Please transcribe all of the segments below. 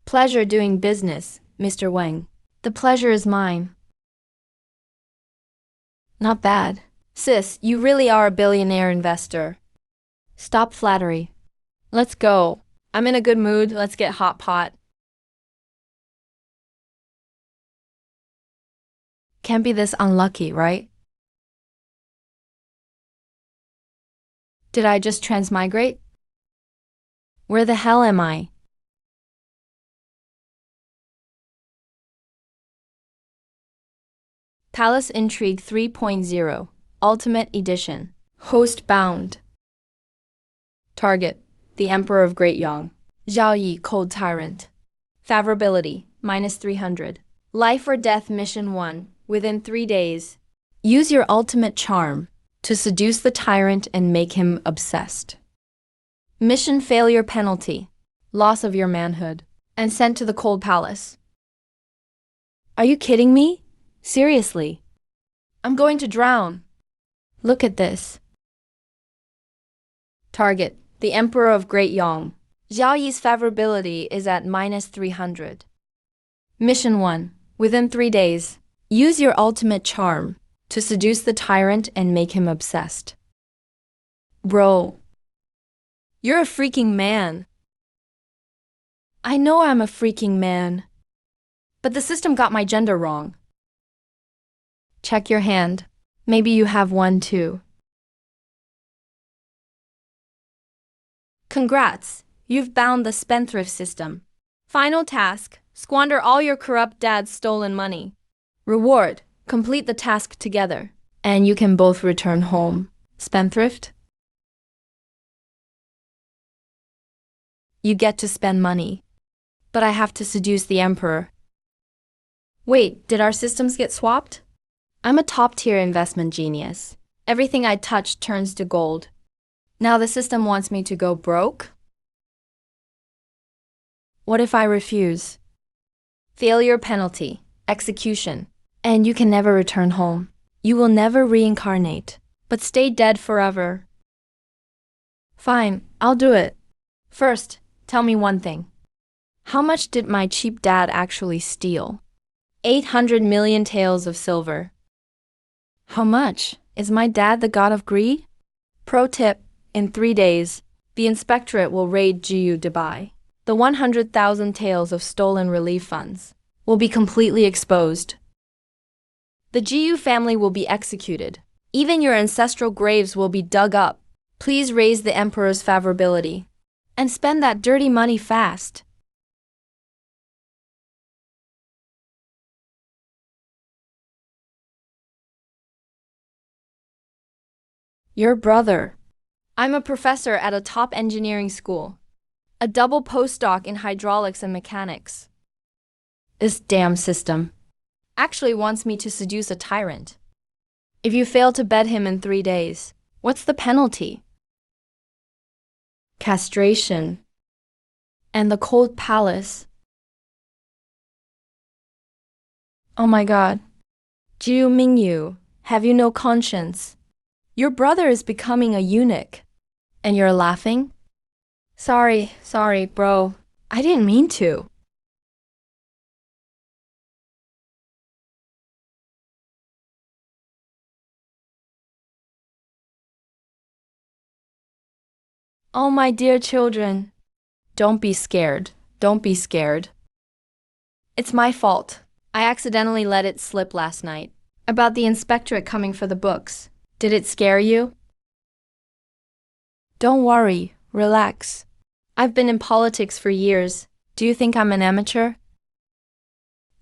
Pleasure doing business, Mr. Wang. The pleasure is mine. Not bad. Sis, you really are a billionaire investor. Stop flattery. Let's go. I'm in a good mood. Let's get hot pot. Can't be this unlucky, right? Did I just transmigrate? Where the hell am I? Palace Intrigue 3.0 Ultimate Edition. Host bound. Target: the Emperor of Great Yang. Zhao Yi, Cold Tyrant. Favorability: -300. Life or Death Mission 1. Within 3 days. Use your ultimate charm to seduce the tyrant and make him obsessed. Mission failure penalty: loss of your manhood, and sent to the Cold Palace. Are you kidding me? Seriously? I'm going to drown. Look at this. Target: the Emperor of Great Yang. Zhao Yi's favorability is at -300. Mission 1. Within 3 days. Use your ultimate charm to seduce the tyrant and make him obsessed. Bro, you're a freaking man. I know I'm a freaking man, but the system got my gender wrong. Check your hand. Maybe you have one too. Congrats, you've bound the spendthrift system. Final task: squander all your corrupt dad's stolen money. Reward: complete the task together, and you can both return home. Spendthrift? You get to spend money, but I have to seduce the emperor. Wait, did our systems get swapped? I'm a top-tier investment genius. Everything I touch turns to gold. Now the system wants me to go broke? What if I refuse? Failure penalty: execution. And you can never return home. You will never reincarnate, but stay dead forever. Fine, I'll do it. First, tell me one thing. How much did my cheap dad actually steal? 800 million taels of silver. How much? Is my dad the god of greed? Pro tip: in 3 days, the inspectorate will raid GU Dubai. The 100,000 taels of stolen relief funds will be completely exposed. The GU family will be executed. Even your ancestral graves will be dug up. Please raise the emperor's favorability and spend that dirty money fast. Your brother. I'm a professor at a top engineering school. A double postdoc in hydraulics and mechanics. This damn system actually wants me to seduce a tyrant. If you fail to bed him in 3 days, what's the penalty? Castration. And the Cold Palace. Oh my god. Jiu Mingyu, have you no conscience? Your brother is becoming a eunuch. And you're laughing? Sorry, bro. I didn't mean to. Oh, my dear children. Don't be scared. Don't be scared. It's my fault. I accidentally let it slip last night. About the inspectorate coming for the books. Did it scare you? Don't worry. Relax. I've been in politics for years. Do you think I'm an amateur?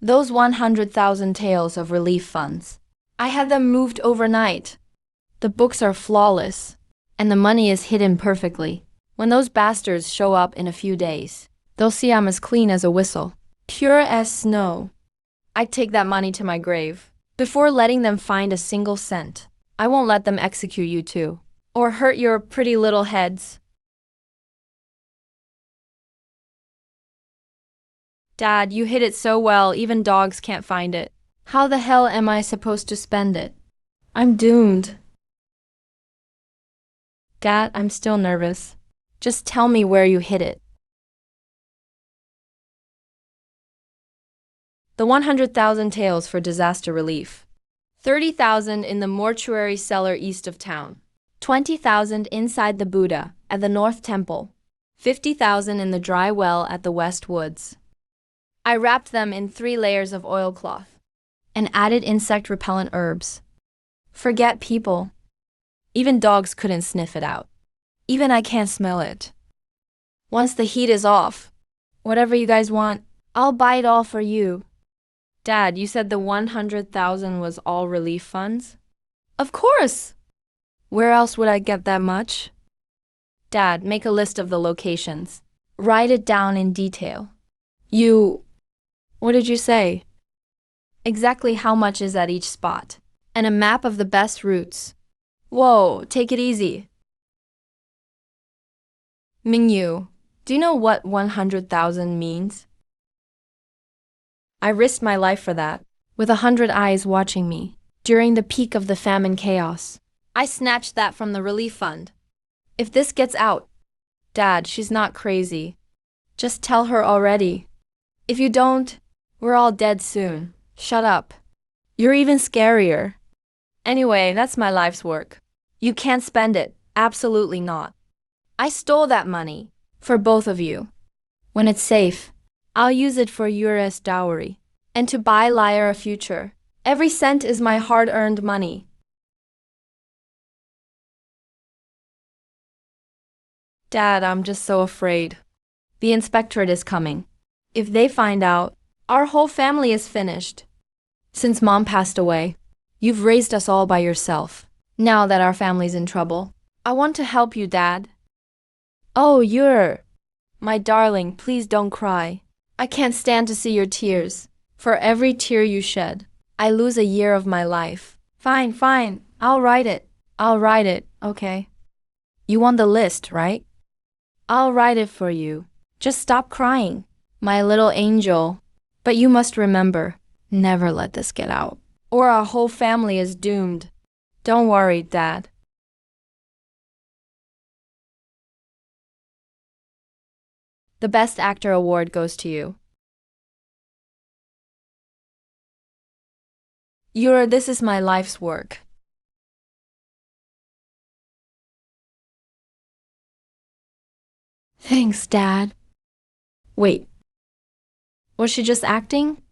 Those 100,000 taels of relief funds. I had them moved overnight. The books are flawless, and the money is hidden perfectly. When those bastards show up in a few days, they'll see I'm as clean as a whistle, pure as snow. I'd take that money to my grave. Before letting them find a single cent, I won't let them execute you too, or hurt your pretty little heads. Dad, you hid it so well, even dogs can't find it. How the hell am I supposed to spend it? I'm doomed. Dad, I'm still nervous. Just tell me where you hid it. The 100,000 taels for disaster relief. 30,000 in the mortuary cellar east of town. 20,000 inside the Buddha at the North Temple. 50,000 in the dry well at the West Woods. I wrapped them in 3 layers of oilcloth and added insect repellent herbs. Forget people. Even dogs couldn't sniff it out. Even I can't smell it. Once the heat is off, whatever you guys want, I'll buy it all for you. Dad, you said the 100,000 was all relief funds? Of course! Where else would I get that much? Dad, make a list of the locations. Write it down in detail. What did you say? Exactly how much is at each spot, and a map of the best routes. Whoa, take it easy. Mingyu, do you know what 100,000 means? I risked my life for that, with 100 eyes watching me, during the peak of the famine chaos. I snatched that from the relief fund. If this gets out, Dad, she's not crazy. Just tell her already. If you don't, we're all dead soon. Shut up. You're even scarier. Anyway, that's my life's work. You can't spend it, absolutely not. I stole that money, for both of you. When it's safe, I'll use it for Yura's dowry, and to buy Lyra a future. Every cent is my hard-earned money. Dad, I'm just so afraid. The inspectorate is coming. If they find out, our whole family is finished. Since Mom passed away, you've raised us all by yourself. Now that our family's in trouble, I want to help you, Dad. Oh, my darling, please don't cry. I can't stand to see your tears. For every tear you shed, I lose a year of my life. Fine, I'll write it, okay? You want the list, right? I'll write it for you. Just stop crying, my little angel. But you must remember, never let this get out, or our whole family is doomed. Don't worry, Dad. The Best Actor award goes to you. This is my life's work. Thanks, Dad. Wait. Was she just acting?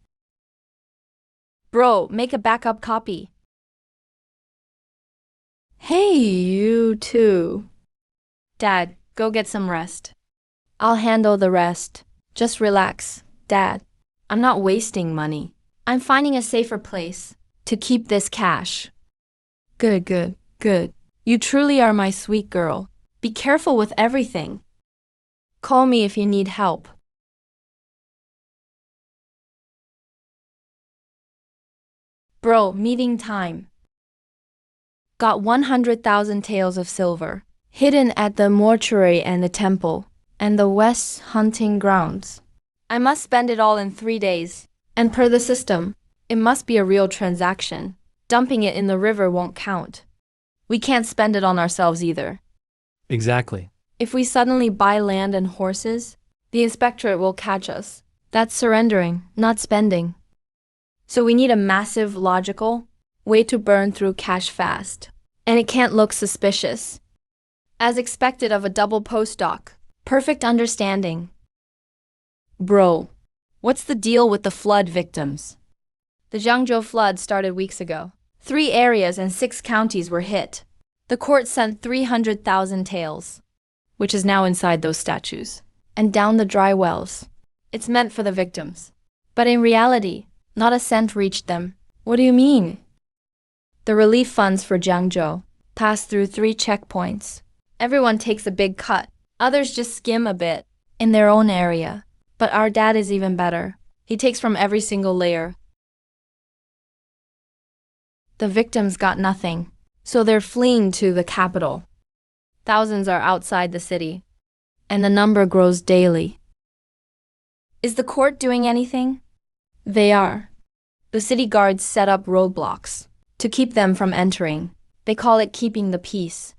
Bro, make a backup copy. Hey, you too. Dad, go get some rest. I'll handle the rest. Just relax, Dad. I'm not wasting money. I'm finding a safer place to keep this cash. Good. You truly are my sweet girl. Be careful with everything. Call me if you need help. Bro, meeting time. Got 100,000 taels of silver, hidden at the mortuary and the temple, and the West's hunting grounds. I must spend it all in 3 days, and per the system, it must be a real transaction. Dumping it in the river won't count. We can't spend it on ourselves either. Exactly. If we suddenly buy land and horses, the inspectorate will catch us. That's surrendering, not spending. So we need a massive, logical way to burn through cash fast. And it can't look suspicious. As expected of a double postdoc. Perfect understanding. Bro, what's the deal with the flood victims? The Jiangzhou flood started weeks ago. 3 areas and 6 counties were hit. The court sent 300,000 taels, which is now inside those statues, and down the dry wells. It's meant for the victims. But in reality, not a cent reached them. What do you mean? The relief funds for Jiangzhou pass through 3 checkpoints. Everyone takes a big cut. Others just skim a bit in their own area. But our dad is even better. He takes from every single layer. The victims got nothing, so they're fleeing to the capital. Thousands are outside the city, and the number grows daily. Is the court doing anything? They are. The city guards set up roadblocks to keep them from entering. They call it keeping the peace.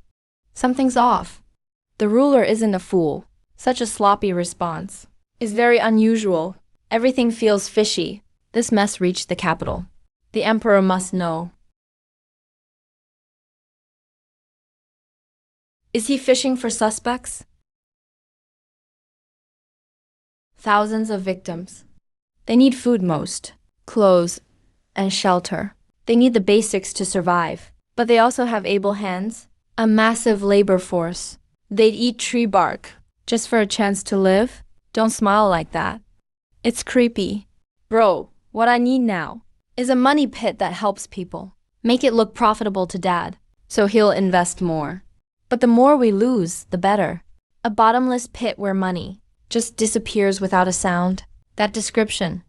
Something's off. The ruler isn't a fool. Such a sloppy response is very unusual. Everything feels fishy. This mess reached the capital. The emperor must know. Is he fishing for suspects? Thousands of victims. They need food most, clothes, and shelter. They need the basics to survive. But they also have able hands, a massive labor force. They'd eat tree bark just for a chance to live? Don't smile like that. It's creepy. Bro, what I need now is a money pit that helps people. Make it look profitable to Dad, so he'll invest more. But the more we lose, the better. A bottomless pit where money just disappears without a sound. That description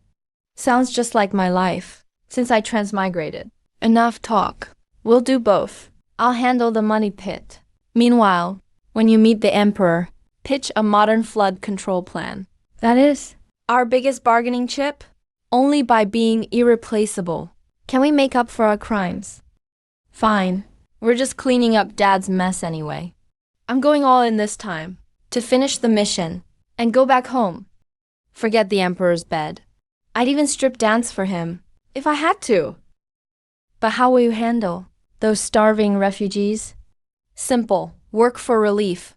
sounds just like my life since I transmigrated. Enough talk. We'll do both. I'll handle the money pit. Meanwhile, when you meet the emperor, pitch a modern flood control plan. That is our biggest bargaining chip? Only by being irreplaceable can we make up for our crimes. Fine. We're just cleaning up Dad's mess anyway. I'm going all in this time to finish the mission and go back home. Forget the emperor's bed. I'd even strip dance for him if I had to. But how will you handle those starving refugees? Simple. Work for relief.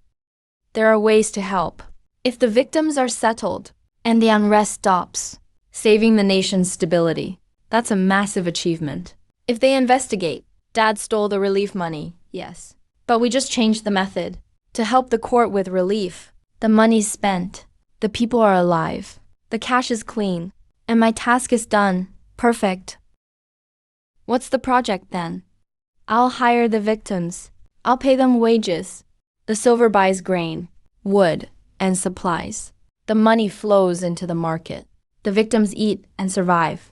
There are ways to help. If the victims are settled and the unrest stops, saving the nation's stability, that's a massive achievement. If they investigate, Dad stole the relief money, yes. But we just changed the method to help the court with relief. The money's spent. The people are alive. The cash is clean. And my task is done. Perfect. What's the project then? I'll hire the victims. I'll pay them wages. The silver buys grain, wood, and supplies. The money flows into the market. The victims eat and survive.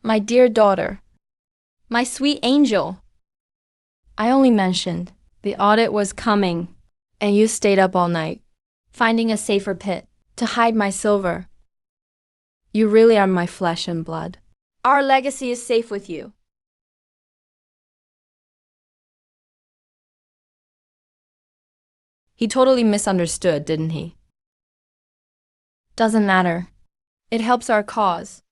My dear daughter, my sweet angel. I only mentioned the audit was coming, and you stayed up all night, finding a safer pit to hide my silver. You really are my flesh and blood. Our legacy is safe with you. He totally misunderstood, didn't he? Doesn't matter. It helps our cause.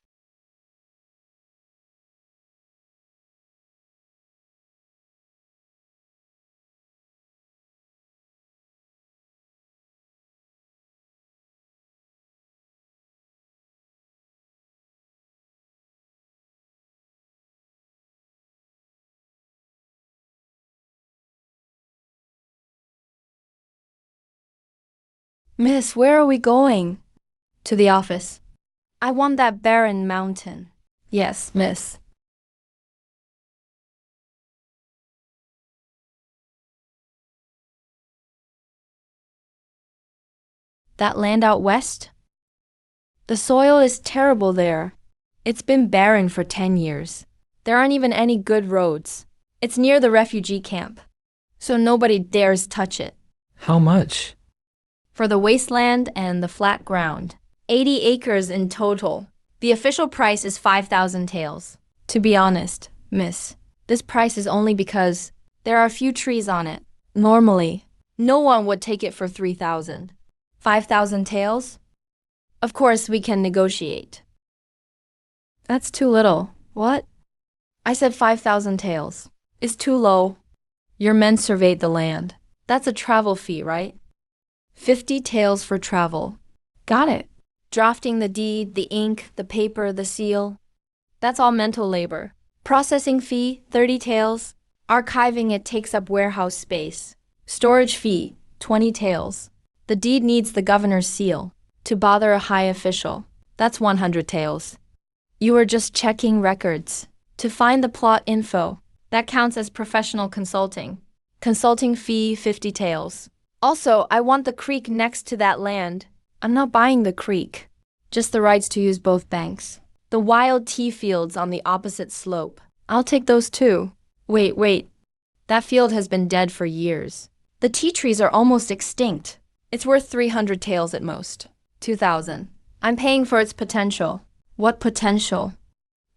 Miss, where are we going? To the office. I want that barren mountain. Yes, miss. That land out west? The soil is terrible there. It's been barren for 10 years. There aren't even any good roads. It's near the refugee camp, so nobody dares touch it. How much? For the wasteland and the flat ground. 80 acres in total. The official price is 5,000 taels. To be honest, miss, this price is only because there are a few trees on it. Normally, no one would take it for 3,000. 5,000 taels? Of course, we can negotiate. That's too little. What? I said 5,000 taels. It's too low. Your men surveyed the land. That's a travel fee, right? 50 taels for travel. Got it. Drafting the deed, the ink, the paper, the seal. That's all mental labor. Processing fee, 30 taels. Archiving it takes up warehouse space. Storage fee, 20 taels. The deed needs the governor's seal. To bother a high official, that's 100 taels. You are just checking records. To find the plot info, that counts as professional consulting. Consulting fee, 50 taels. Also, I want the creek next to that land. I'm not buying the creek, just the rights to use both banks. The wild tea fields on the opposite slope. I'll take those too. Wait. That field has been dead for years. The tea trees are almost extinct. It's worth 300 taels at most. 2,000. I'm paying for its potential. What potential?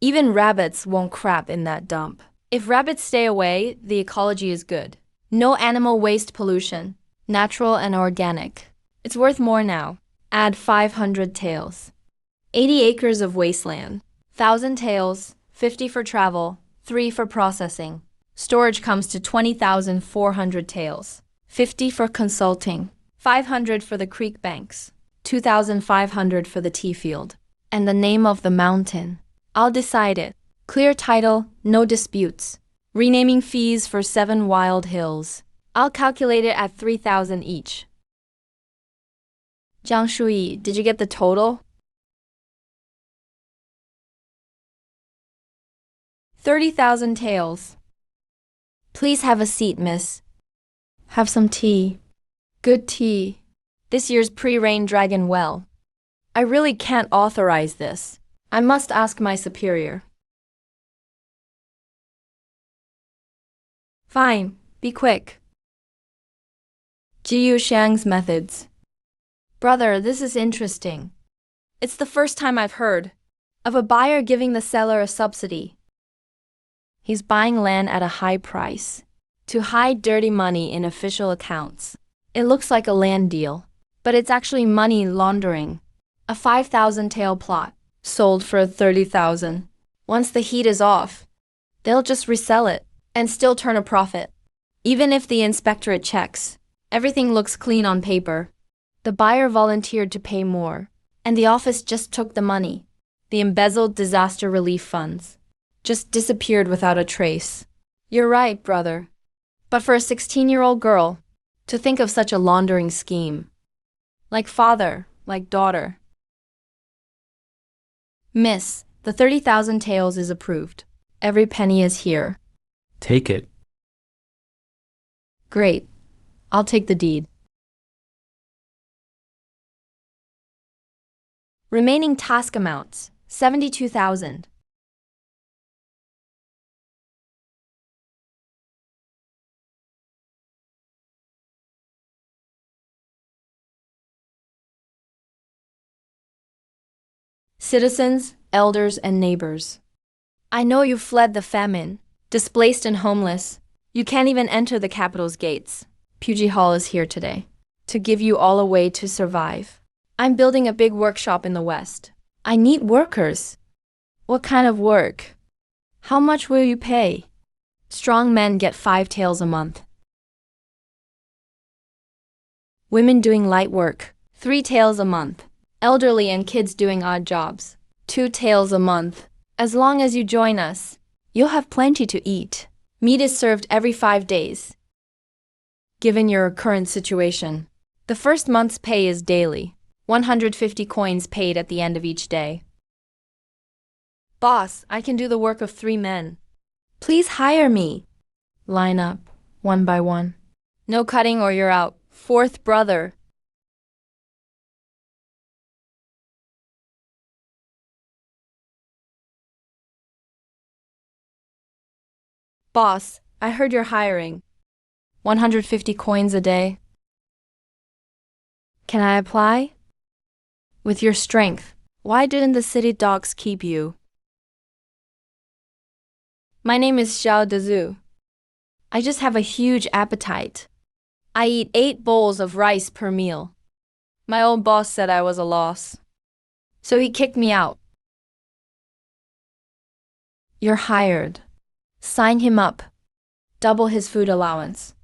Even rabbits won't crap in that dump. If rabbits stay away, the ecology is good. No animal waste pollution. Natural and organic. It's worth more now. Add 500 taels. 80 acres of wasteland. 1,000 taels, 50 for travel, 3 for processing. Storage comes to 20,400 taels. 50 for consulting. 500 for the creek banks. 2,500 for the tea field. And the name of the mountain. I'll decide it. Clear title, no disputes. Renaming fees for 7 wild hills. I'll calculate it at 3,000 each. Jiang Shui, did you get the total? 30,000 taels. Please have a seat, miss. Have some tea. Good tea. This year's pre-rain dragon well. I really can't authorize this. I must ask my superior. Fine, be quick. Jiyu Shang's methods. Brother, this is interesting. It's the first time I've heard of a buyer giving the seller a subsidy. He's buying land at a high price to hide dirty money in official accounts. It looks like a land deal, but it's actually money laundering. A 5,000 tael plot sold for 30,000. Once the heat is off, they'll just resell it and still turn a profit. Even if the inspectorate checks, everything looks clean on paper. The buyer volunteered to pay more, and the office just took the money. The embezzled disaster relief funds just disappeared without a trace. You're right, brother. But for a 16-year-old girl, to think of such a laundering scheme. Like father, like daughter. Miss, the 30,000 taels is approved. Every penny is here. Take it. Great. I'll take the deed. Remaining task amounts, 72,000. Citizens, elders, and neighbors. I know you fled the famine, displaced and homeless. You can't even enter the capital's gates. Puji Hall is here today to give you all a way to survive. I'm building a big workshop in the West. I need workers. What kind of work? How much will you pay? Strong men get 5 taels a month. Women doing light work, 3 taels a month. Elderly and kids doing odd jobs, 2 taels a month. As long as you join us, you'll have plenty to eat. Meat is served every 5 days. Given your current situation, the first month's pay is daily. 150 coins paid at the end of each day. Boss, I can do the work of 3 men. Please hire me. Line up, one by one. No cutting or you're out. 4th brother. Boss, I heard you're hiring. 150 coins a day. Can I apply? With your strength, why didn't the city dogs keep you? My name is Xiao Dezu. I just have a huge appetite. I eat 8 bowls of rice per meal. My old boss said I was a loss, so he kicked me out. You're hired. Sign him up. Double his food allowance.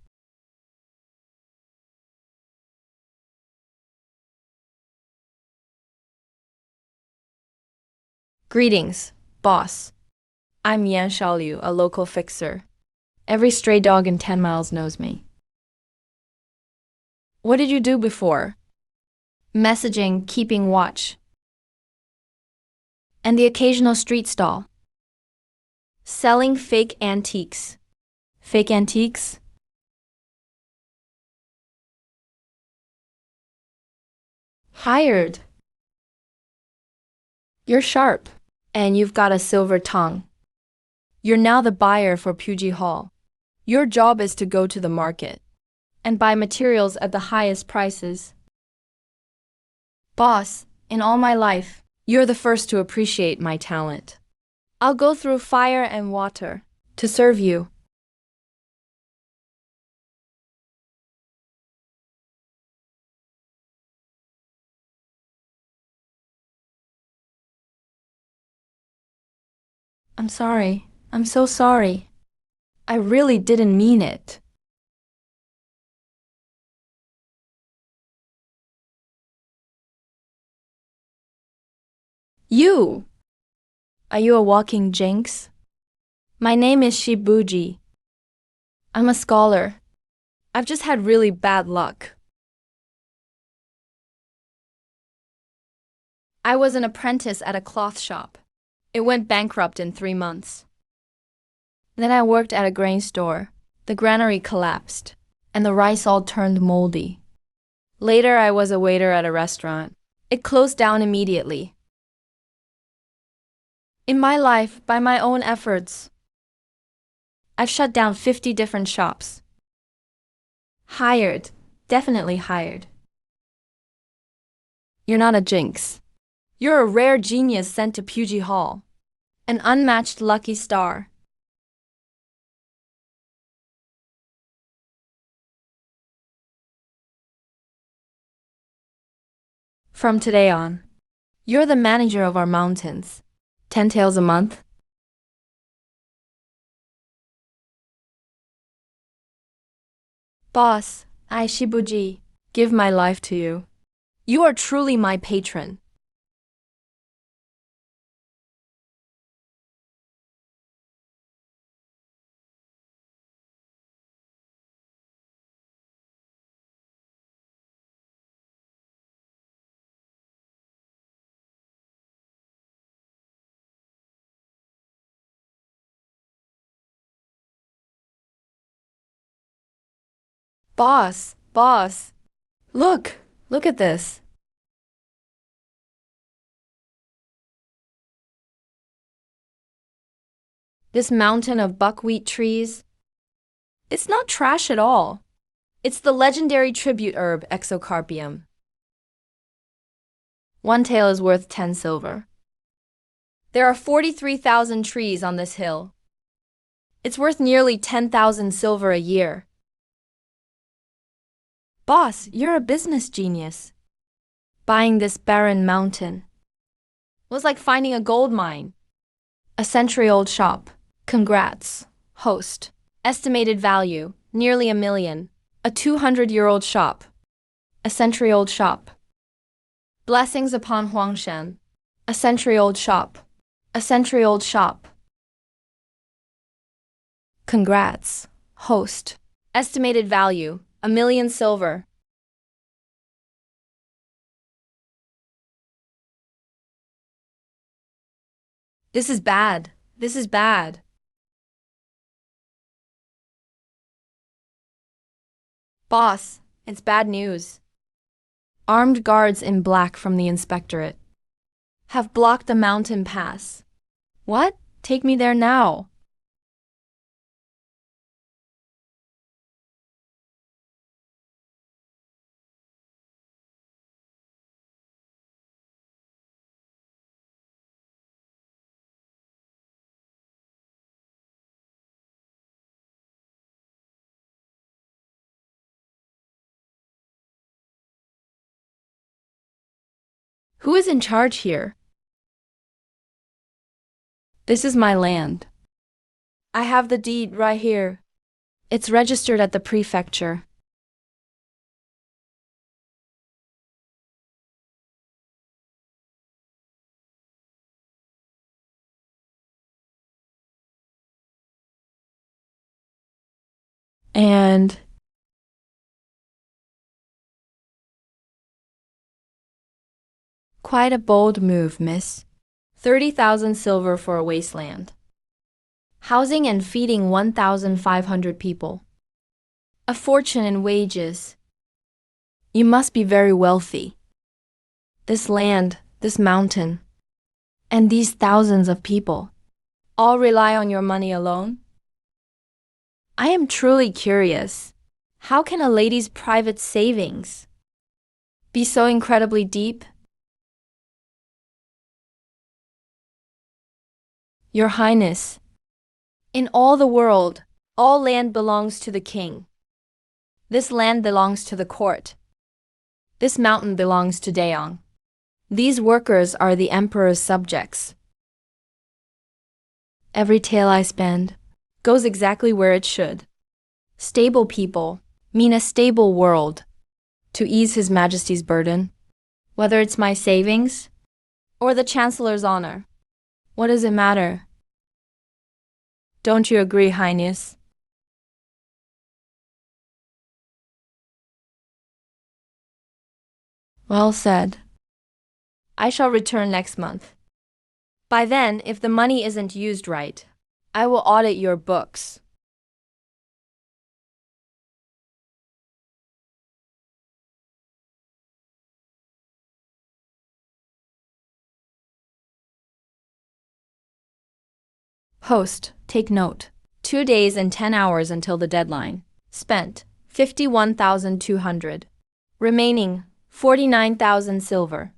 Greetings, boss. I'm Yan Shaoliu, a local fixer. Every stray dog in 10 miles knows me. What did you do before? Messaging, keeping watch. And the occasional street stall. Selling fake antiques. Fake antiques? Hired. You're sharp, and you've got a silver tongue. You're now the buyer for Puji Hall. Your job is to go to the market and buy materials at the highest prices. Boss, in all my life, you're the first to appreciate my talent. I'll go through fire and water to serve you. I'm sorry. I'm so sorry. I really didn't mean it. You! Are you a walking jinx? My name is Shibuji. I'm a scholar. I've just had really bad luck. I was an apprentice at a cloth shop. It went bankrupt in 3 months. Then I worked at a grain store. The granary collapsed, and the rice all turned moldy. Later, I was a waiter at a restaurant. It closed down immediately. In my life, by my own efforts, I've shut down 50 different shops. Hired. Definitely hired. You're not a jinx. You're a rare genius sent to Pugy Hall. An unmatched lucky star. From today on, you're the manager of our mountains. 10 taels a month. Boss, I Shibuji, give my life to you. You are truly my patron. Boss, look at this. This mountain of buckwheat trees. It's not trash at all. It's the legendary tribute herb Exocarpium. 1 tael is worth 10 silver. There are 43,000 trees on this hill. It's worth nearly 10,000 silver a year. Boss, you're a business genius. Buying this barren mountain was like finding a gold mine. A century-old shop. Congrats. Host. Estimated value, nearly $1 million. A 200-year-old shop. A century-old shop. Blessings upon Huangshan. A century-old shop. A century-old shop. Congrats. Host. Estimated value, $1 million silver. This is bad. This is bad. Boss, it's bad news. Armed guards in black from the inspectorate have blocked the mountain pass. What? Take me there now. Who is in charge here? This is my land. I have the deed right here. It's registered at the prefecture. And quite a bold move, miss. 30,000 silver for a wasteland. Housing and feeding 1,500 people. A fortune in wages. You must be very wealthy. This land, this mountain, and these thousands of people all rely on your money alone? I am truly curious. How can a lady's private savings be so incredibly deep? Your Highness, in all the world, all land belongs to the king. This land belongs to the court. This mountain belongs to Daeong. These workers are the emperor's subjects. Every tale I spend goes exactly where it should. Stable people mean a stable world. To ease His Majesty's burden, whether it's my savings or the Chancellor's honor, what does it matter? Don't you agree, Highness? Well said. I shall return next month. By then, if the money isn't used right, I will audit your books. Host, take note. 2 days and 10 hours until the deadline. Spent, 51,200. Remaining, 49,000 silver.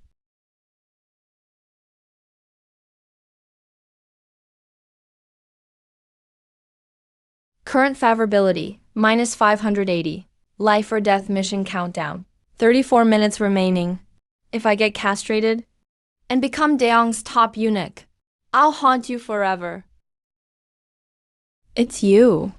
Current favorability, minus 580. Life or death mission countdown. 34 minutes remaining. If I get castrated and become Daong's top eunuch, I'll haunt you forever. It's you.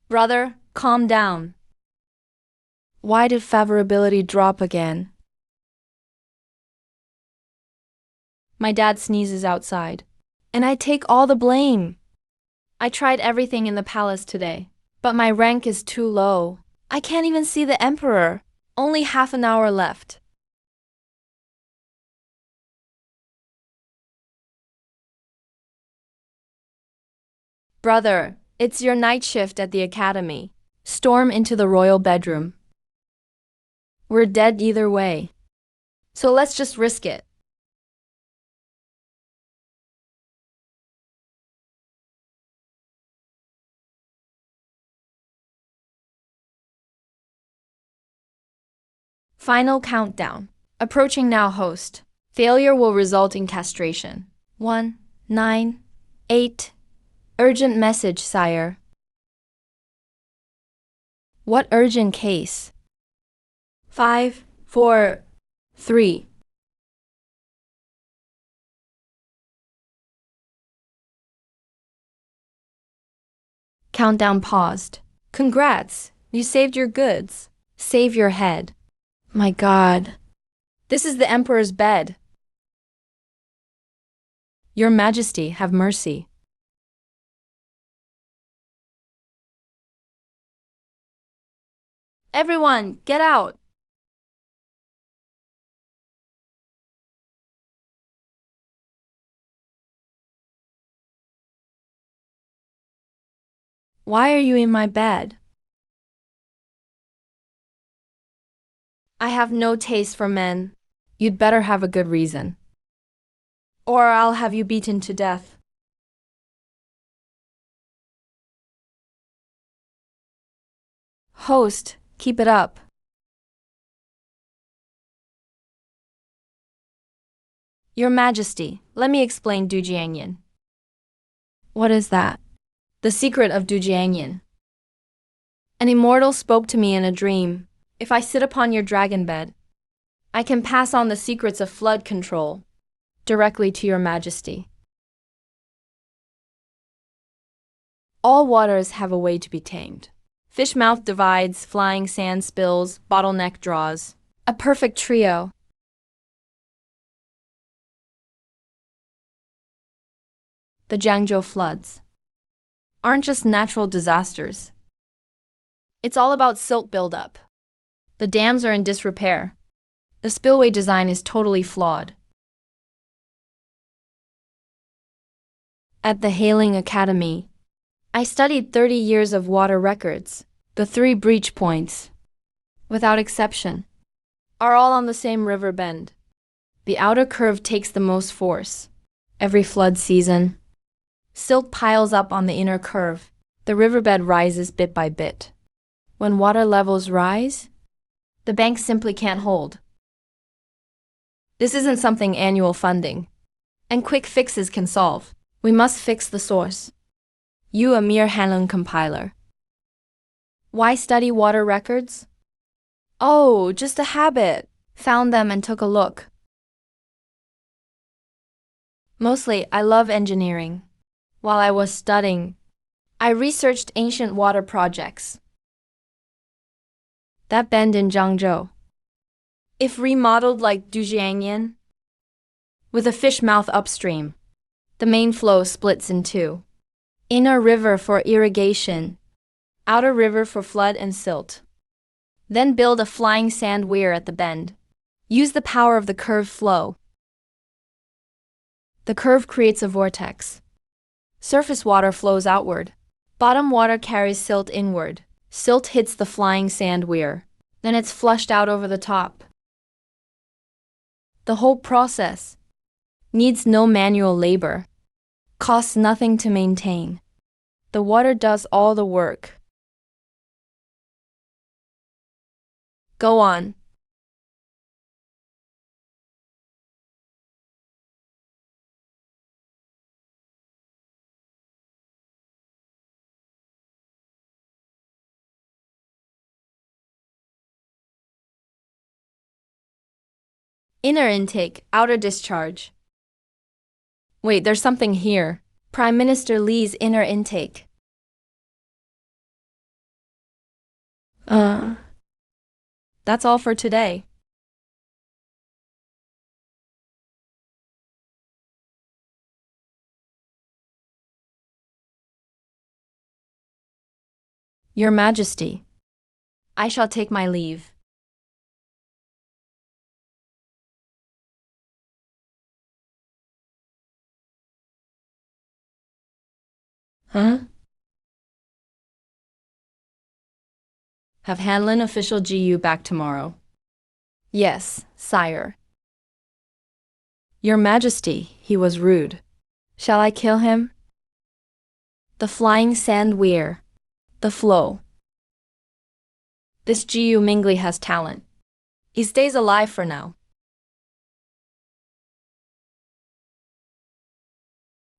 Brother, calm down. Why did favorability drop again? My dad sneezes outside, and I take all the blame. I tried everything in the palace today, but my rank is too low. I can't even see the emperor. Only half an hour left. Brother, it's your night shift at the academy. Storm into the royal bedroom. We're dead either way, so let's just risk it. Final countdown. Approaching now, host. Failure will result in castration. 1, 9, 8. Urgent message, sire. What urgent case? 5, 4, 3. Countdown paused. Congrats, you saved your goods. Save your head. My God. This is the Emperor's bed. Your Majesty, have mercy. Everyone, get out! Why are you in my bed? I have no taste for men. You'd better have a good reason, or I'll have you beaten to death. Host, keep it up. Your Majesty, let me explain Dujiangyan. What is that? The secret of Dujiangyan. An immortal spoke to me in a dream. If I sit upon your dragon bed, I can pass on the secrets of flood control directly to your Majesty. All waters have a way to be tamed. Fish mouth divides, flying sand spills, bottleneck draws. A perfect trio. The Jiangzhou floods aren't just natural disasters. It's all about silt buildup. The dams are in disrepair. The spillway design is totally flawed. At the Hailing Academy, I studied 30 years of water records. The 3 breach points, without exception, are all on the same river bend. The outer curve takes the most force. Every flood season, silt piles up on the inner curve. The riverbed rises bit by bit. When water levels rise, the banks simply can't hold. This isn't something annual funding and quick fixes can solve. We must fix the source. You, a mere Hanlon compiler. Why study water records? Oh, just a habit. Found them and took a look. Mostly, I love engineering. While I was studying, I researched ancient water projects. That bend in Zhangzhou, if remodeled like Dujiangyan, with a fish mouth upstream, the main flow splits in two. Inner river for irrigation, outer river for flood and silt. Then build a flying sand weir at the bend. Use the power of the curved flow. The curve creates a vortex. Surface water flows outward. Bottom water carries silt inward. Silt hits the flying sand weir. Then it's flushed out over the top. The whole process needs no manual labor. Costs nothing to maintain. The water does all the work. Go on. Inner intake, outer discharge. Wait, there's something here. Prime Minister Li's inner intake. That's all for today. Your Majesty, I shall take my leave. Huh? Have Hanlin official GU back tomorrow. Yes, sire. Your Majesty, he was rude. Shall I kill him? The flying sand weir. The flow. This GU Mingley has talent. He stays alive for now.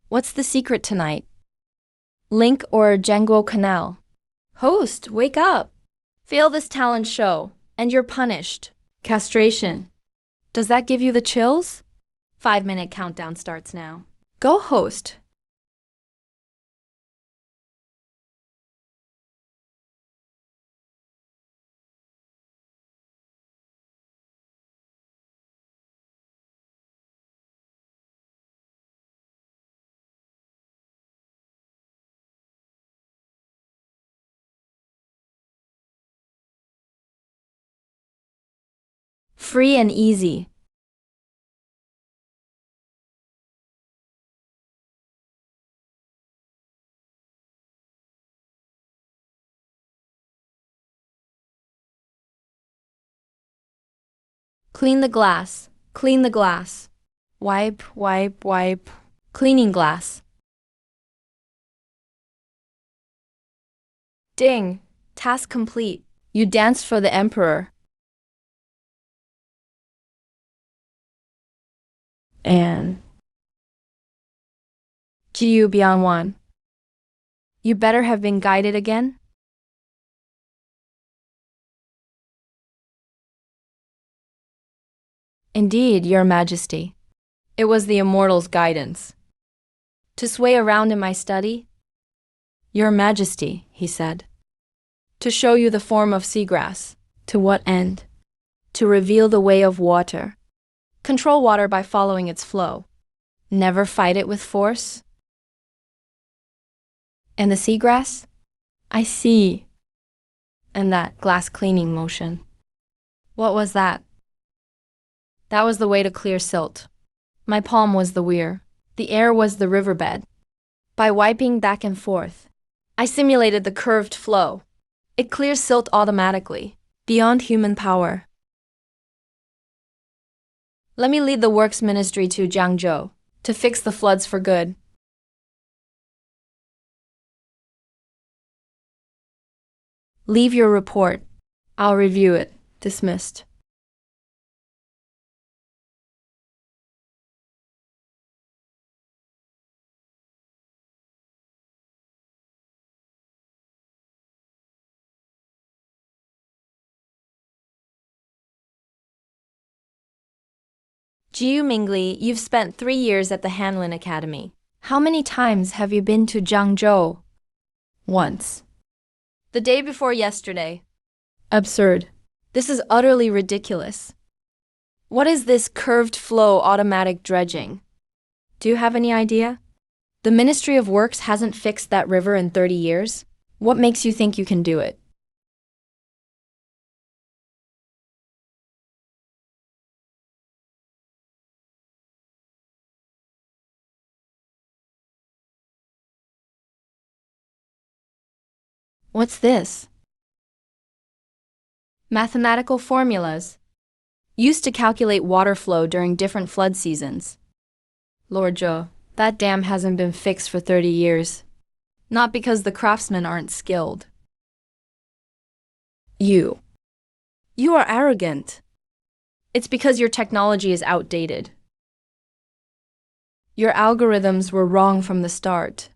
What's the secret tonight? Link or Janguo Canal? Host, wake up! Fail this talent show, and you're punished. Castration. Does that give you the chills? 5-minute countdown starts now. Go, host. Free and easy. Clean the glass. Clean the glass. Wipe, wipe, wipe. Cleaning glass. Ding. Task complete. You danced for the emperor. And GU Beyond One. You better have been guided again? Indeed, Your Majesty. It was the immortal's guidance. To sway around in my study? Your Majesty, he said. To show you the form of seagrass. To what end? To reveal the way of water. Control water by following its flow. Never fight it with force. And the seagrass? I see. And that glass cleaning motion. What was that? That was the way to clear silt. My palm was the weir. The air was the riverbed. By wiping back and forth, I simulated the curved flow. It clears silt automatically, beyond human power. Let me lead the works ministry to Jiangzhou to fix the floods for good. Leave your report. I'll review it. Dismissed. Jiu Mingli, you've spent 3 years at the Hanlin Academy. How many times have you been to Jiangzhou? Once. The day before yesterday. Absurd. This is utterly ridiculous. What is this curved flow automatic dredging? Do you have any idea? The Ministry of Works hasn't fixed that river in 30 years. What makes you think you can do it? What's this? Mathematical formulas used to calculate water flow during different flood seasons. Lord Zhou, that dam hasn't been fixed for 30 years. Not because the craftsmen aren't skilled. You are arrogant. It's because your technology is outdated. Your algorithms were wrong from the start.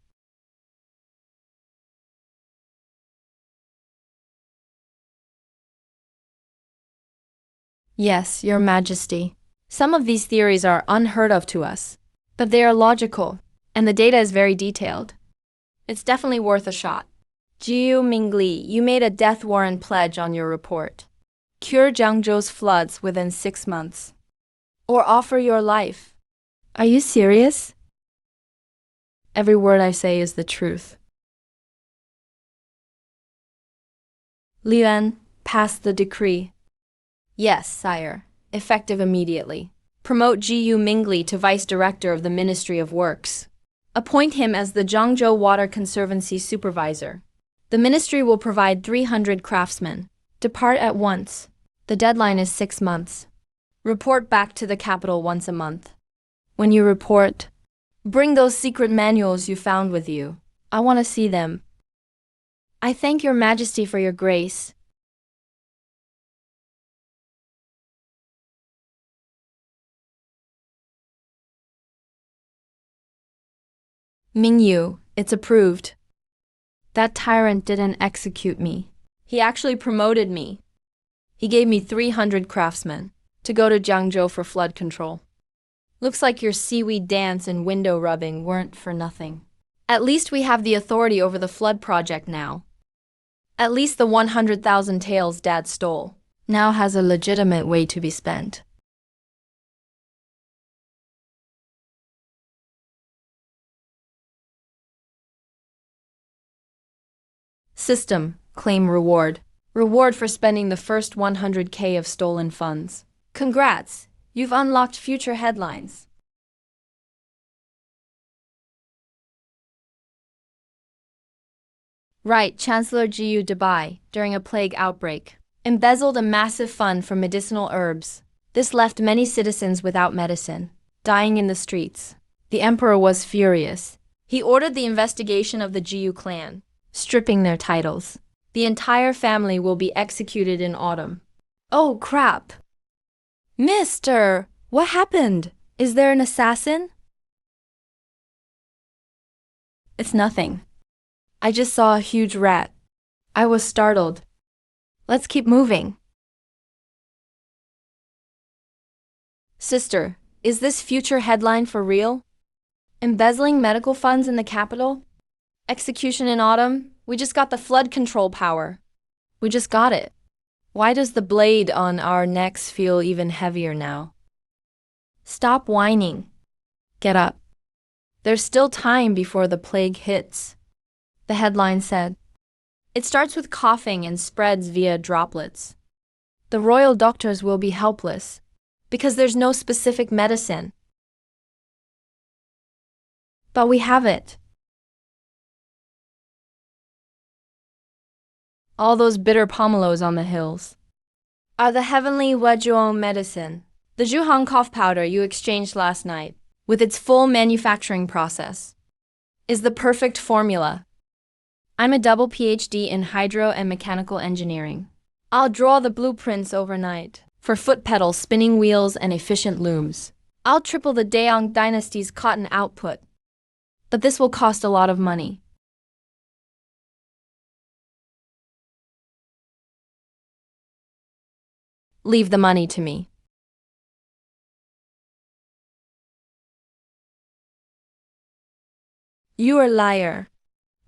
Yes, Your Majesty. Some of these theories are unheard of to us, but they are logical, and the data is very detailed. It's definitely worth a shot. Jiu Mingli, you made a death warrant pledge on your report. Cure Jiangzhou's floods within 6 months. Or offer your life. Are you serious? Every word I say is the truth. Liuan, pass the decree. Yes, sire. Effective immediately. Promote Jiu Mingli to Vice Director of the Ministry of Works. Appoint him as the Jiangzhou Water Conservancy Supervisor. The ministry will provide 300 craftsmen. Depart at once. The deadline is 6 months. Report back to the capital once a month. When you report, bring those secret manuals you found with you. I want to see them. I thank Your Majesty for your grace. Mingyu, it's approved. That tyrant didn't execute me. He actually promoted me. He gave me 300 craftsmen to go to Jiangzhou for flood control. Looks like your seaweed dance and window rubbing weren't for nothing. At least we have the authority over the flood project now. At least the 100,000 taels Dad stole now has a legitimate way to be spent. System, claim reward. Reward for spending the first 100K of stolen funds. Congrats, you've unlocked future headlines. Right, Chancellor Jiu Dubai, during a plague outbreak, embezzled a massive fund for medicinal herbs. This left many citizens without medicine, dying in the streets. The emperor was furious. He ordered the investigation of the Jiu clan, stripping their titles. The entire family will be executed in autumn. Oh crap! Mister, what happened? Is there an assassin? It's nothing. I just saw a huge rat. I was startled. Let's keep moving. Sister, is this future headline for real? Embezzling medical funds in the capital? Execution in autumn? We just got the flood control power. We just got it. Why does the blade on our necks feel even heavier now? Stop whining. Get up. There's still time before the plague hits. The headline said. It starts with coughing and spreads via droplets. The royal doctors will be helpless because there's no specific medicine. But we have it. All those bitter pomelos on the hills are the heavenly Wejuo medicine. The Zhuhang cough powder you exchanged last night, with its full manufacturing process, is the perfect formula. I'm a double PhD in hydro and mechanical engineering. I'll draw the blueprints overnight for foot pedals, spinning wheels, and efficient looms. I'll triple the Daong dynasty's cotton output. But this will cost a lot of money. Leave the money to me. You are a liar.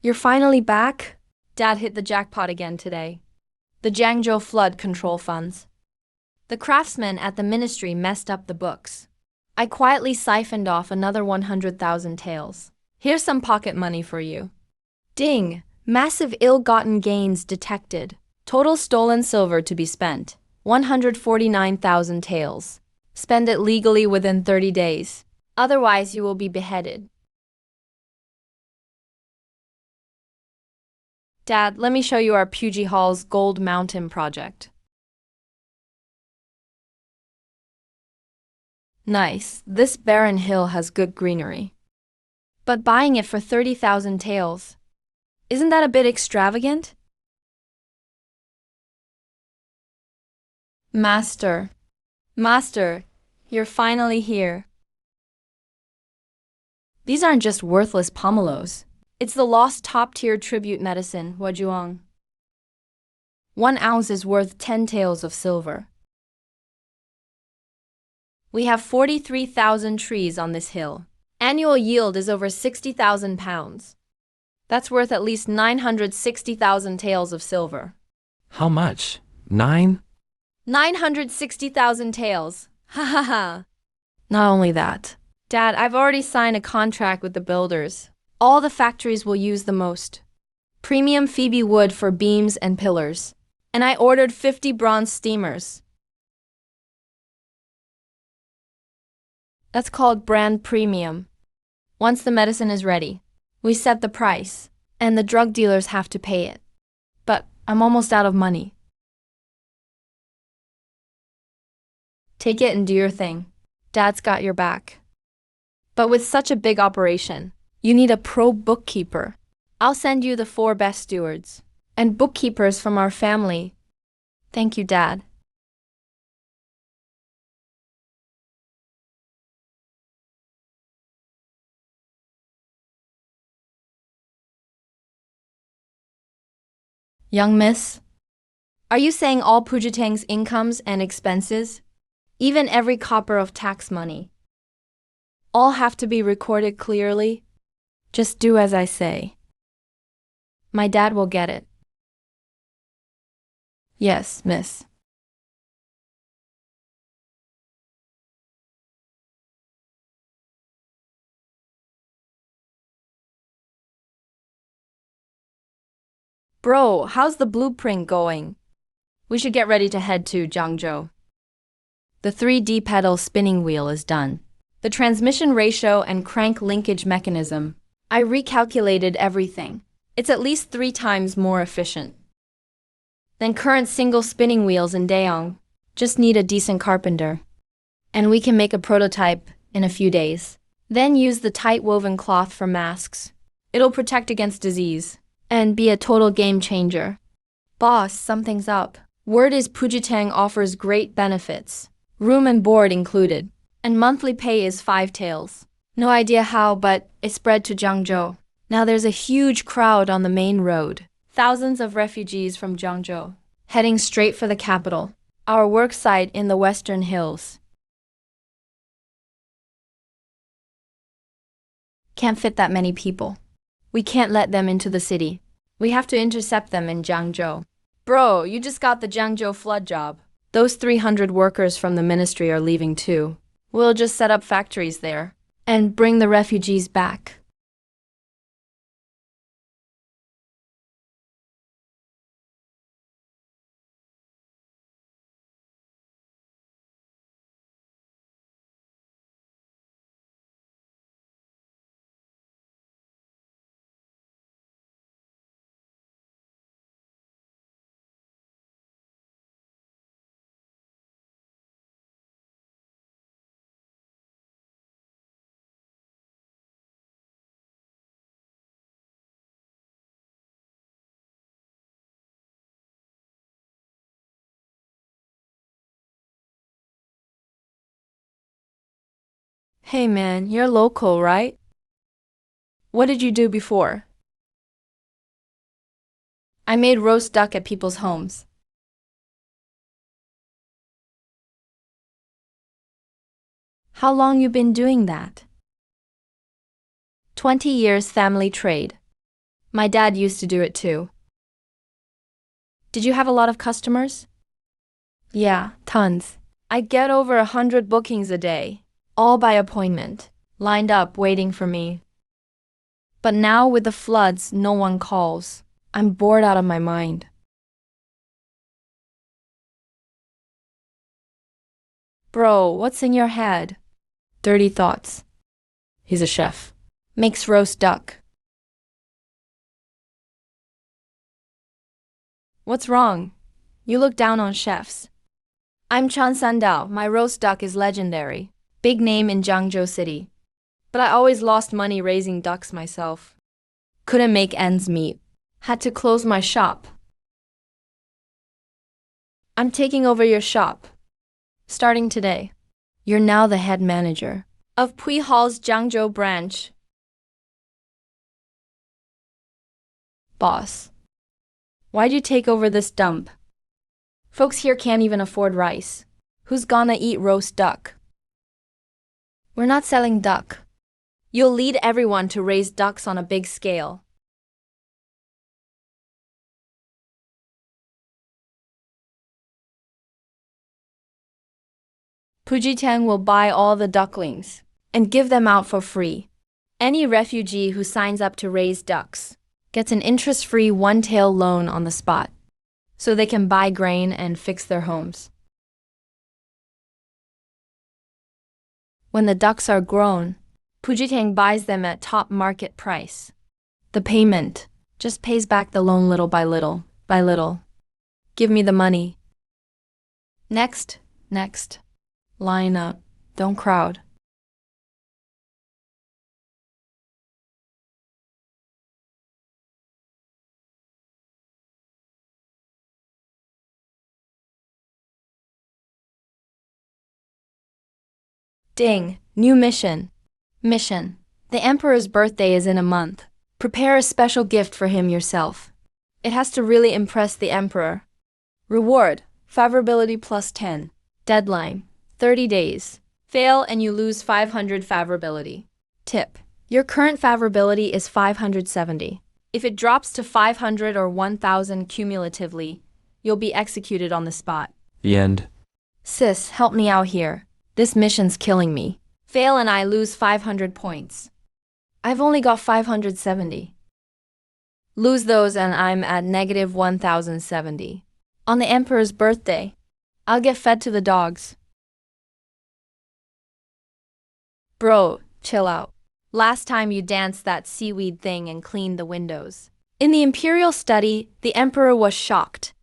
You're finally back? Dad hit the jackpot again today. The Jiangzhou flood control funds. The craftsmen at the ministry messed up the books. I quietly siphoned off another 100,000 taels. Here's some pocket money for you. Ding! Massive ill-gotten gains detected. Total stolen silver to be spent. 149,000 taels. Spend it legally within 30 days. Otherwise, you will be beheaded. Dad, let me show you our Pugy Hall's Gold Mountain project. Nice, this barren hill has good greenery. But buying it for 30,000 taels, isn't that a bit extravagant? Master, you're finally here. These aren't just worthless pomelos. It's the lost top-tier tribute medicine, Huajuang. 1 ounce is worth 10 taels of silver. We have 43,000 trees on this hill. Annual yield is over 60,000 pounds. That's worth at least 960,000 taels of silver. How much? 9? 960,000 taels. Ha ha ha. Not only that, Dad, I've already signed a contract with the builders. All the factories will use the most premium Phoebe wood for beams and pillars. And I ordered 50 bronze steamers. That's called brand premium. Once the medicine is ready, we set the price, and the drug dealers have to pay it. But I'm almost out of money. Take it and do your thing. Dad's got your back. But with such a big operation, you need a pro bookkeeper. I'll send you the 4 best stewards and bookkeepers from our family. Thank you, Dad. Young miss, are you saying all Pujitang's incomes and expenses, even every copper of tax money, all have to be recorded clearly? Just do as I say. My dad will get it. Yes, miss. Bro, how's the blueprint going? We should get ready to head to Jiangzhou. The 3D pedal spinning wheel is done. The transmission ratio and crank linkage mechanism. I recalculated everything. It's at least 3 times more efficient than current single spinning wheels in Daeong. Just need a decent carpenter. And we can make a prototype in a few days. Then use the tight woven cloth for masks. It'll protect against disease and be a total game changer. Boss, something's up. Word is Pujitang offers great benefits. Room and board included. And monthly pay is 5 taels. No idea how, but it spread to Jiangzhou. Now there's a huge crowd on the main road. Thousands of refugees from Jiangzhou, heading straight for the capital. Our work site in the Western Hills. Can't fit that many people. We can't let them into the city. We have to intercept them in Jiangzhou. Bro, you just got the Jiangzhou flood job. Those 300 workers from the ministry are leaving too. We'll just set up factories there and bring the refugees back. Hey man, you're local, right? What did you do before? I made roast duck at people's homes. How long you been doing that? 20 years family trade. My dad used to do it too. Did you have a lot of customers? Yeah, tons. I get over 100 bookings a day, all by appointment, lined up waiting for me. But now with the floods, no one calls. I'm bored out of my mind. Bro, what's in your head? Dirty thoughts. He's a chef. Makes roast duck. What's wrong? You look down on chefs. I'm Chan Sandao. My roast duck is legendary. Big name in Jiangzhou City. But I always lost money raising ducks myself. Couldn't make ends meet. Had to close my shop. I'm taking over your shop. Starting today. You're now the head manager of Pui Hall's Jiangzhou branch. Boss. Why'd you take over this dump? Folks here can't even afford rice. Who's gonna eat roast duck? We're not selling duck. You'll lead everyone to raise ducks on a big scale. Pujitang will buy all the ducklings and give them out for free. Any refugee who signs up to raise ducks gets an interest-free one-tail loan on the spot, so they can buy grain and fix their homes. When the ducks are grown, Pujitang buys them at top market price. The payment just pays back the loan little by little, by little. Give me the money. Next. Line up. Don't crowd. Ding. New mission. Mission. The Emperor's birthday is in a month. Prepare a special gift for him yourself. It has to really impress the Emperor. Reward. Favorability plus 10. Deadline. 30 days. Fail and you lose 500 favorability. Tip. Your current favorability is 570. If it drops to 500 or 1000 cumulatively, you'll be executed on the spot. The end. Sis, help me out here. This mission's killing me. Fail and I lose 500 points. I've only got 570. Lose those and I'm at negative 1070. On the Emperor's birthday, I'll get fed to the dogs. Bro, chill out. Last time you danced that seaweed thing and cleaned the windows. In the Imperial study, the Emperor was shocked.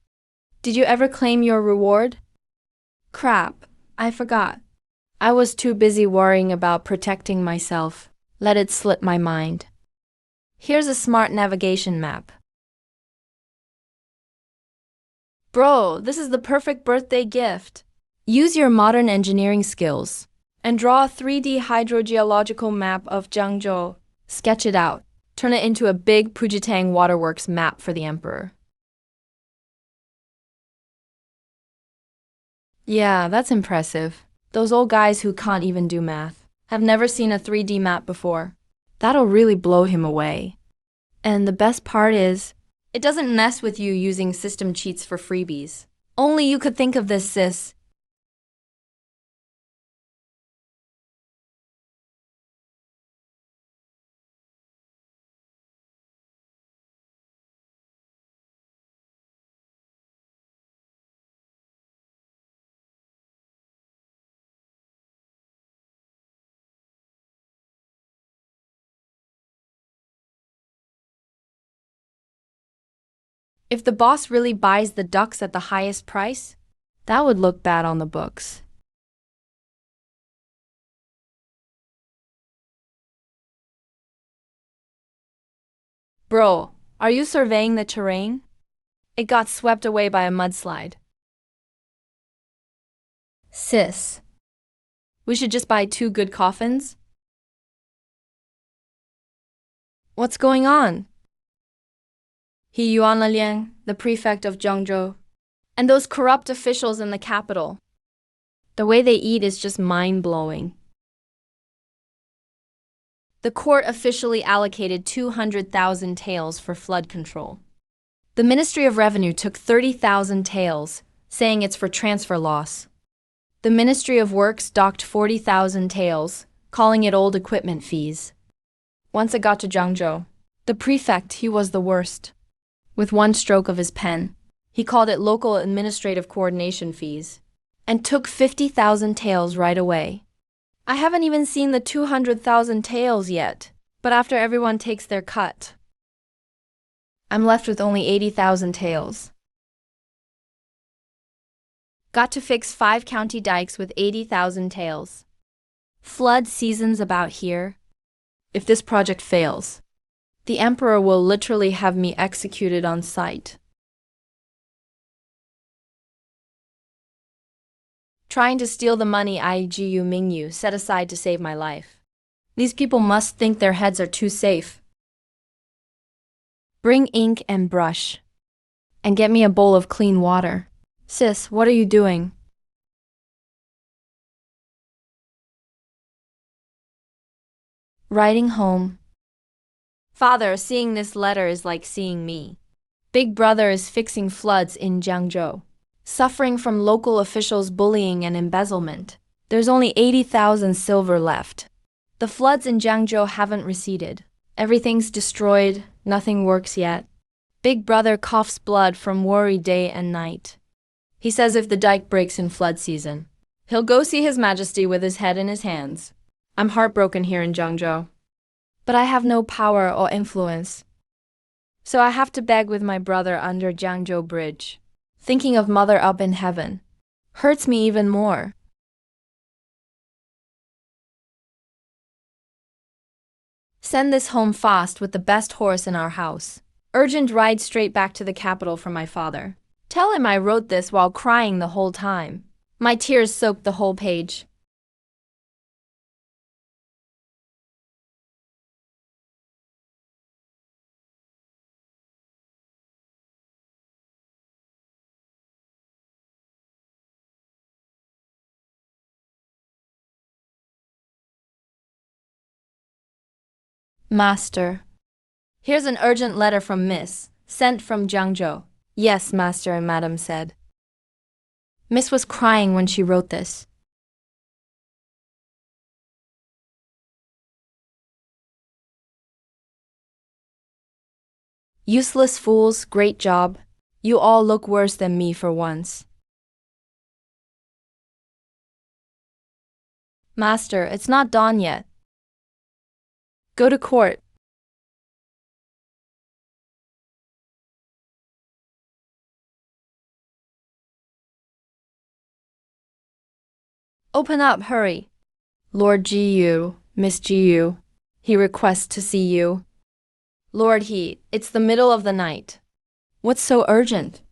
Did you ever claim your reward? Crap, I forgot. I was too busy worrying about protecting myself. Let it slip my mind. Here's a smart navigation map. Bro, this is the perfect birthday gift. Use your modern engineering skills and draw a 3D hydrogeological map of Jiangzhou. Sketch it out. Turn it into a big Pujitang waterworks map for the Emperor. Yeah, that's impressive. Those old guys who can't even do math have never seen a 3D map before. That'll really blow him away. And the best part is, it doesn't mess with you using system cheats for freebies. Only you could think of this, sis. If the boss really buys the ducks at the highest price, that would look bad on the books. Bro, are you surveying the terrain? It got swept away by a mudslide. Sis, we should just buy 2 good coffins? What's going on? He Yuan Liang, the prefect of Jiangzhou, and those corrupt officials in the capital. The way they eat is just mind-blowing. The court officially allocated 200,000 taels for flood control. The Ministry of Revenue took 30,000 taels, saying it's for transfer loss. The Ministry of Works docked 40,000 taels, calling it old equipment fees. Once it got to Zhangzhou, the prefect, he was the worst. With one stroke of his pen, he called it local administrative coordination fees, and took 50,000 taels right away. I haven't even seen the 200,000 taels yet, but after everyone takes their cut, I'm left with only 80,000 taels. Got to fix 5 county dikes with 80,000 taels. Flood season's about here. If this project fails, the emperor will literally have me executed on sight. Trying to steal the money Igu Mingyu set aside to save my life. These people must think their heads are too safe. Bring ink and brush. And get me a bowl of clean water. Sis, what are you doing? Writing home. Father, seeing this letter is like seeing me. Big brother is fixing floods in Jiangzhou. Suffering from local officials' bullying and embezzlement. There's only 80,000 silver left. The floods in Jiangzhou haven't receded. Everything's destroyed, nothing works yet. Big brother coughs blood from worry day and night. He says if the dike breaks in flood season, he'll go see His Majesty with his head in his hands. I'm heartbroken here in Jiangzhou. But I have no power or influence. So I have to beg with my brother under Jiangzhou Bridge. Thinking of mother up in heaven hurts me even more. Send this home fast with the best horse in our house. Urgent ride straight back to the capital from my father. Tell him I wrote this while crying the whole time. My tears soaked the whole page. Master. Here's an urgent letter from Miss, sent from Jiangzhou. Yes, Master and Madam said. Miss was crying when she wrote this. Useless fools, great job. You all look worse than me for once. Master, it's not dawn yet. Go to court. Open up, hurry. Lord Jiyu, Miss Jiyu, he requests to see you. Lord He, it's the middle of the night. What's so urgent?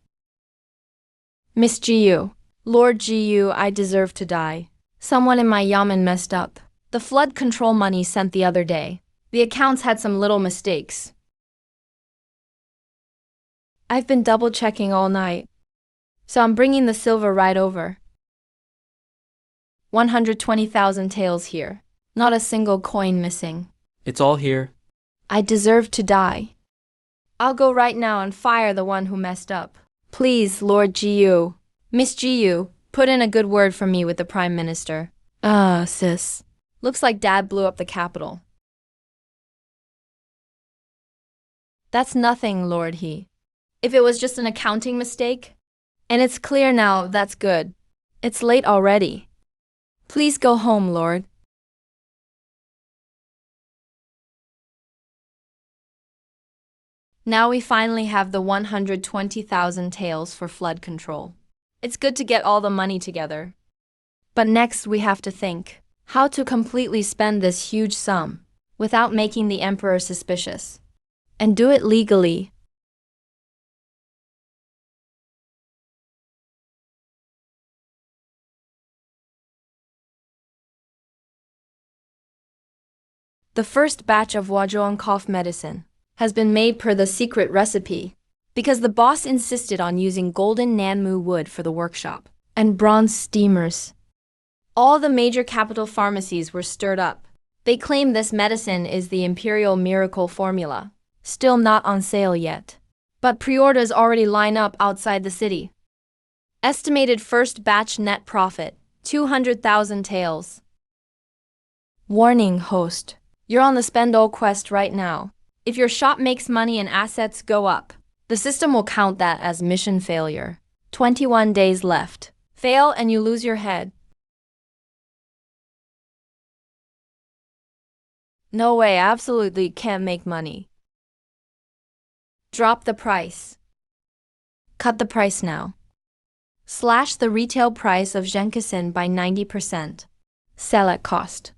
Miss Jiyu, Lord Jiyu, I deserve to die. Someone in my yamen messed up. The flood control money sent the other day. The accounts had some little mistakes. I've been double-checking all night, so I'm bringing the silver right over. 120,000 taels here. Not a single coin missing. It's all here. I deserve to die. I'll go right now and fire the one who messed up. Please, Lord Jiyu. Miss Jiyu, put in a good word for me with the Prime Minister. Sis. Looks like Dad blew up the capital. That's nothing, Lord He. If it was just an accounting mistake, and it's clear now, that's good. It's late already. Please go home, Lord. Now we finally have the 120,000 taels for flood control. It's good to get all the money together. But next we have to think how to completely spend this huge sum without making the emperor suspicious. And do it legally. The first batch of Wajuan cough medicine has been made per the secret recipe because the boss insisted on using golden Nanmu wood for the workshop and bronze steamers. All the major capital pharmacies were stirred up. They claim this medicine is the Imperial Miracle Formula. Still not on sale yet. But pre-orders already line up outside the city. Estimated first batch net profit, 200,000 taels. Warning, host. You're on the spend all quest right now. If your shop makes money and assets go up, the system will count that as mission failure. 21 days left. Fail and you lose your head. No way, absolutely can't make money. Drop the price. Cut the price now. Slash the retail price of Genkisin by 90%. Sell at cost.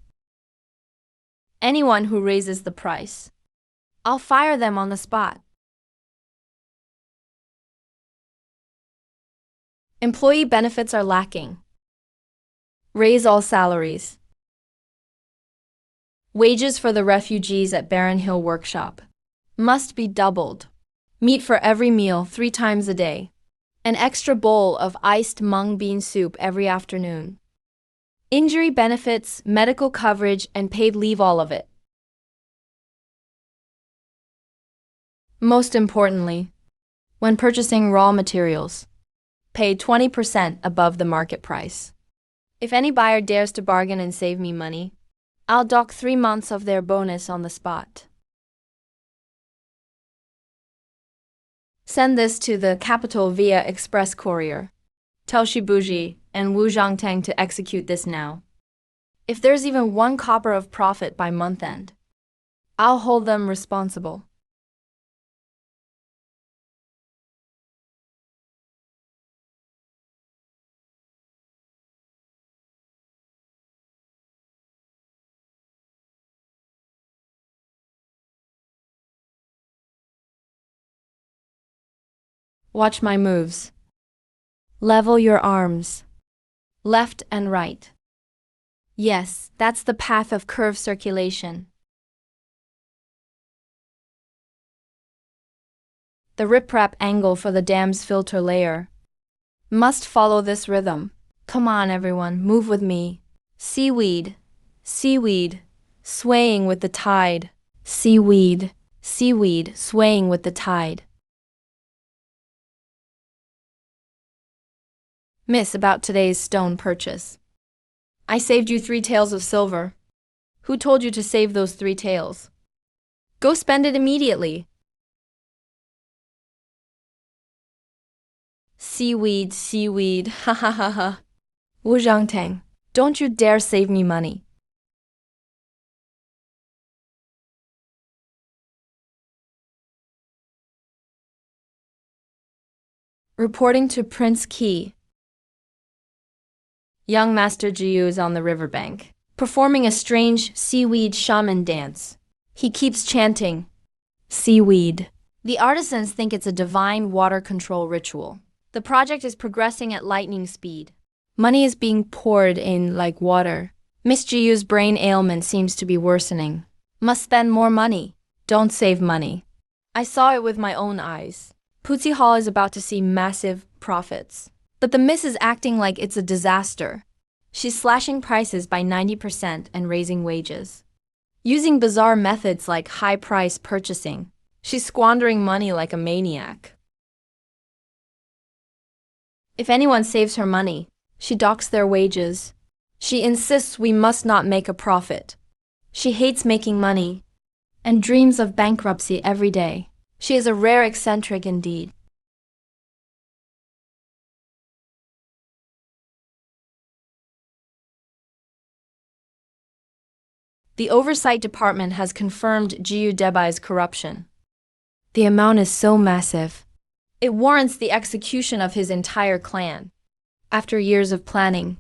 Anyone who raises the price, I'll fire them on the spot. Employee benefits are lacking. Raise all salaries. Wages for the refugees at Barren Hill Workshop must be doubled. Meat for every meal 3 times a day. An extra bowl of iced mung bean soup every afternoon. Injury benefits, medical coverage, and paid leave, all of it. Most importantly, when purchasing raw materials, pay 20% above the market price. If any buyer dares to bargain and save me money, I'll dock 3 months of their bonus on the spot. Send this to the capital via express courier. Tell Shibuji and Wu Zhangtang to execute this now. If there's even 1 copper of profit by month end, I'll hold them responsible. Watch my moves. Level your arms. Left and right. Yes, that's the path of curve circulation. The riprap angle for the dam's filter layer must follow this rhythm. Come on everyone, move with me. Seaweed, seaweed, swaying with the tide. Seaweed, seaweed, swaying with the tide. Miss, about today's stone purchase. I saved you 3 taels of silver. Who told you to save those 3 taels? Go spend it immediately. Seaweed, seaweed, ha ha ha ha. Wu Zhangtang, don't you dare save me money. Reporting to Prince Qi. Young Master Jiyu is on the riverbank, performing a strange seaweed shaman dance. He keeps chanting, seaweed. The artisans think it's a divine water control ritual. The project is progressing at lightning speed. Money is being poured in like water. Miss Jiyu's brain ailment seems to be worsening. Must spend more money. Don't save money. I saw it with my own eyes. Pootsie Hall is about to see massive profits. But the miss is acting like it's a disaster. She's slashing prices by 90% and raising wages. Using bizarre methods like high-price purchasing, she's squandering money like a maniac. If anyone saves her money, she docks their wages. She insists we must not make a profit. She hates making money and dreams of bankruptcy every day. She is a rare eccentric indeed. The Oversight Department has confirmed Jiyu Debai's corruption. The amount is so massive. It warrants the execution of his entire clan. After years of planning,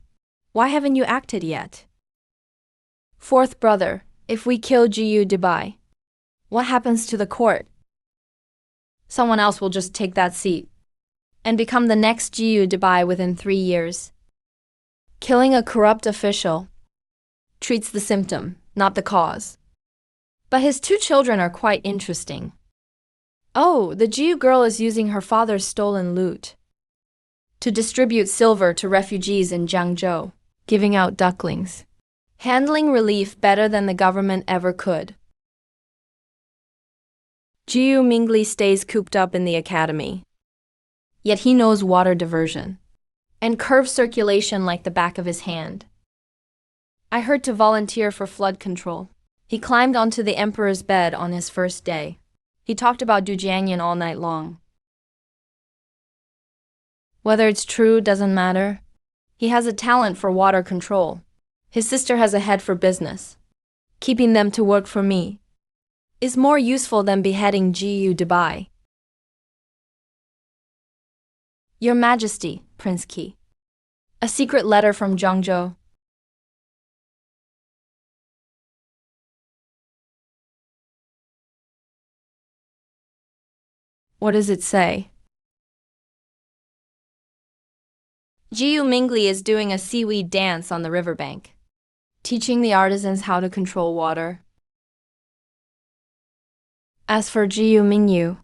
why haven't you acted yet? Fourth brother, if we kill Jiyu Debai, what happens to the court? Someone else will just take that seat and become the next Jiyu Debai within 3 years. Killing a corrupt official treats the symptom, not the cause. But his 2 children are quite interesting. Oh, the Jiyu girl is using her father's stolen loot to distribute silver to refugees in Jiangzhou, giving out ducklings. handling relief better than the government ever could. Jiu Mingli stays cooped up in the academy. Yet he knows water diversion and curved circulation like the back of his hand. I heard to volunteer for flood control. He climbed onto the emperor's bed on his first day. He talked about Dujiangyan all night long. Whether it's true doesn't matter. He has a talent for water control. His sister has a head for business. Keeping them to work for me is more useful than beheading Gu Dubai. Your Majesty, Prince Qi. A secret letter from Zhangzhou. What does it say? Jiu Mingli is doing a seaweed dance on the riverbank, teaching the artisans how to control water. As for Jiu Mingyu,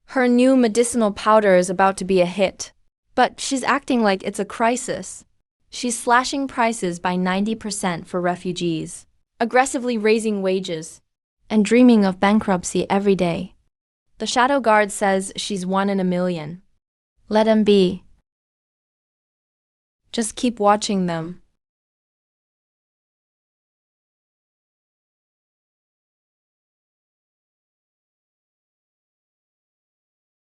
her new medicinal powder is about to be a hit, but she's acting like it's a crisis. She's slashing prices by 90% for refugees, aggressively raising wages, and dreaming of bankruptcy every day. The Shadow Guard says she's 1 in a million. Let him be. Just keep watching them.